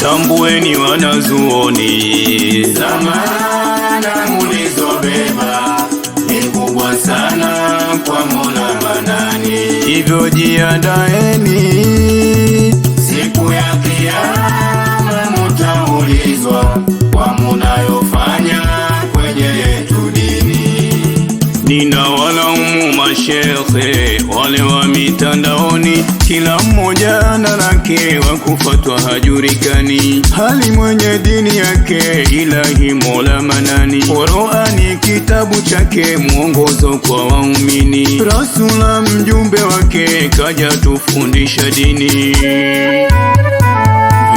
Tambueni wanazuoni, zamana mulizobeba ni kubwa sana kwa Mola Manani. hivyo jiandaeni, siku ya Kiyama mutaulizwa kwa munayofanya kwenye yetu dini. Ninawalaumu mashekhe wale wa mitandaoni, kila mmoja na lake wa kufatwa hajulikani, hali mwenye dini yake Ilahi Mola Manani. Qur'ani kitabu chake mwongozo kwa waumini, Rasula mjumbe wake kaja tufundisha dini.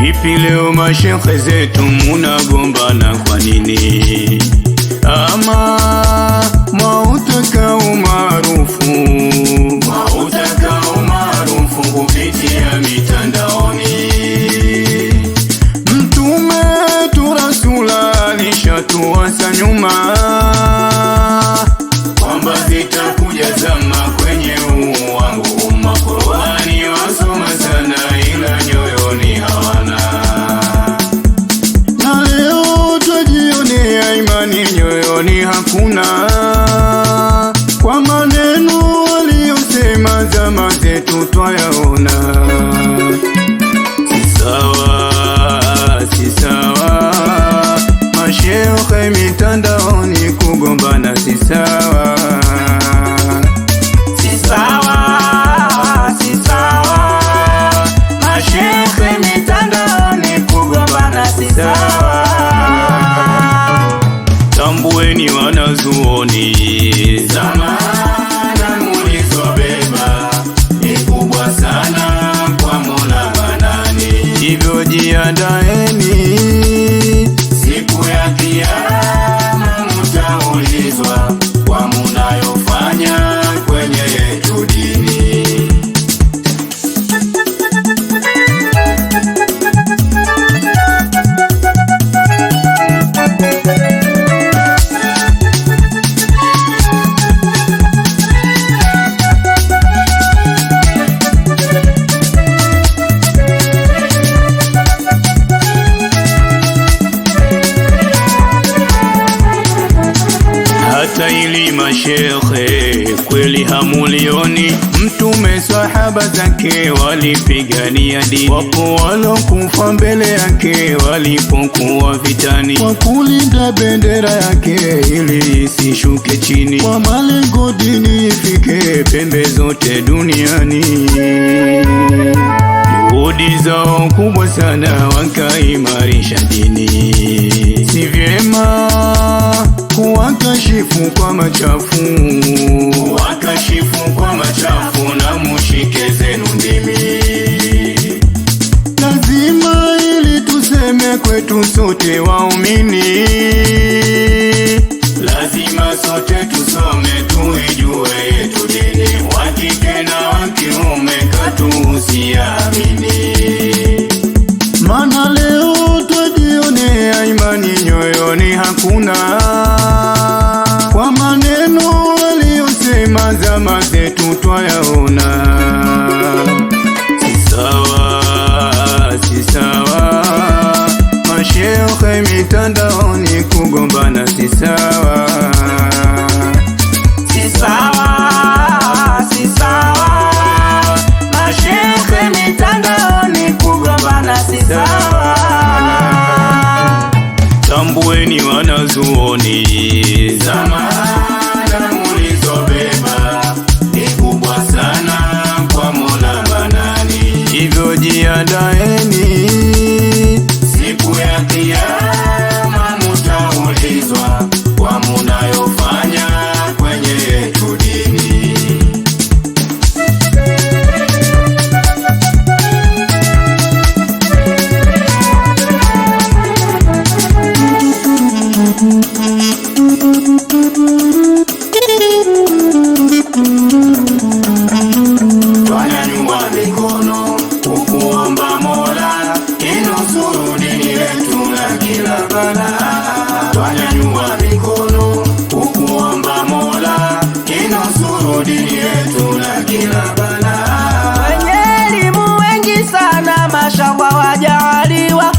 Vipi leo mashekhe zetu munagombana kwa nini? Ama mwautaka umaarufu kupitia mitandaoni. Mtume tu Rasula alishatuasa nyuma, kwamba zitakuja zama kwenye wangu umma. Qur'ani wasoma sana ila nyoyoni hawana, na leo twajionea imani nyoyoni hakuna, kwa maneno waliyosema zama zetu twayaona. Si sawa mashekhe mitandaoni kugombana, si sawa. Mashekhe mitandaoni kugombana, si sawa. Tambueni wanazuoni, zamana mulizobeba ni kubwa sana kwa Mola Manani. hivyo jiandaeni, siku ya Kiyama mutaulizwa kwa munayofanya kwenye yetu dini. hata ili mashekhe kweli hamulioni, Mtume sahaba zake walipigania dini, wapo walokufa mbele yake walipokuwa vitani, kwa kulinda bendera yake ili isishuke chini, kwa malengo dini ifike pembe zote duniani. Juhudi zao kubwa sana wakaimarisha dini, si vyema kuwakashifu kwa machafu, na mushike zenu ndimi. Lazima ili tuseme kwetu sote waumini, lazima sote tusome tuijue yetu dini, wakike na wakiume katusiamini. Mana leo twajionea imani nyoyoni hakuna, kwa maneno waliyosema zama zetu twayaona. Si sawa mashekhe mitandaoni kugombana, si sawa. Mashekhe mitandaoni kugombana, si sawa. Tambueni wanazuoni, zamana mulizobeba ni kubwa sana kwa Mola Manani. hivyo jiandaeni, siku ya Kiyama mutaulizwa kwa munayofanya kwenye yetu dini. Twanyanyua mikono kukuomba Mola inusuru dini yetu na kila balaa. Twanyanyua mikono kukuomba Mola inusuru dini yetu na kila balaa. Wenye elimu wengi sana mashallah wajaliwa,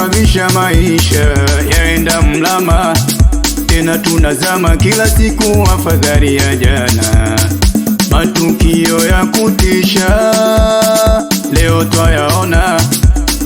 wasababisha maisha yaenda mlama, tena tunazama kila siku afadhali ya jana. Matukio ya kutisha leo twayaona,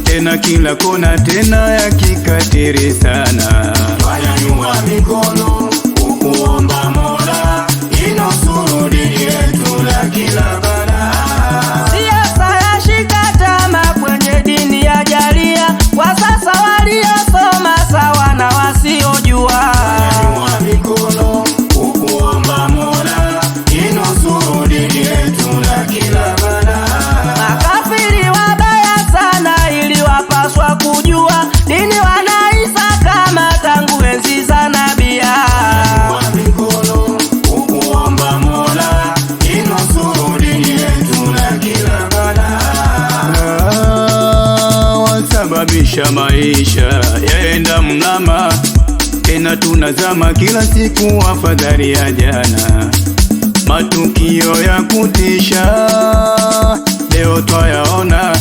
tena kila kona, tena ya kikatiri sana. Twanyanyua mikono kukuomba Mola inusuru dini yetu na kila balaa. Siasa yashika tamaa kwenye dini ya jalia, kwa sasa waliosoma sawa na wasiojua. Twanyanyua mikono kukuomba Mola inusuru dini yetu na kila balaa. Makafiri wabaya sana iliwapaswa kujua, dini wanaisa kama tangu enzi za nabia. Twanyanyua mikono kukuomba Mola inusuru dini yetu na kila balaa. Wasababisha maisha yaenda mlama, tena tunazama kila siku afadhali ya jana. Matukio ya kutisha leo twayaona,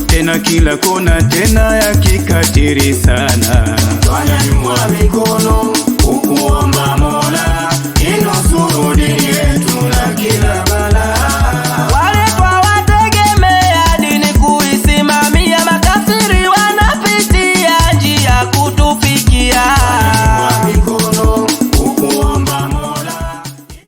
tena kila kona, tena ya kikatiri sana. Twanyanyua mikono kukuomba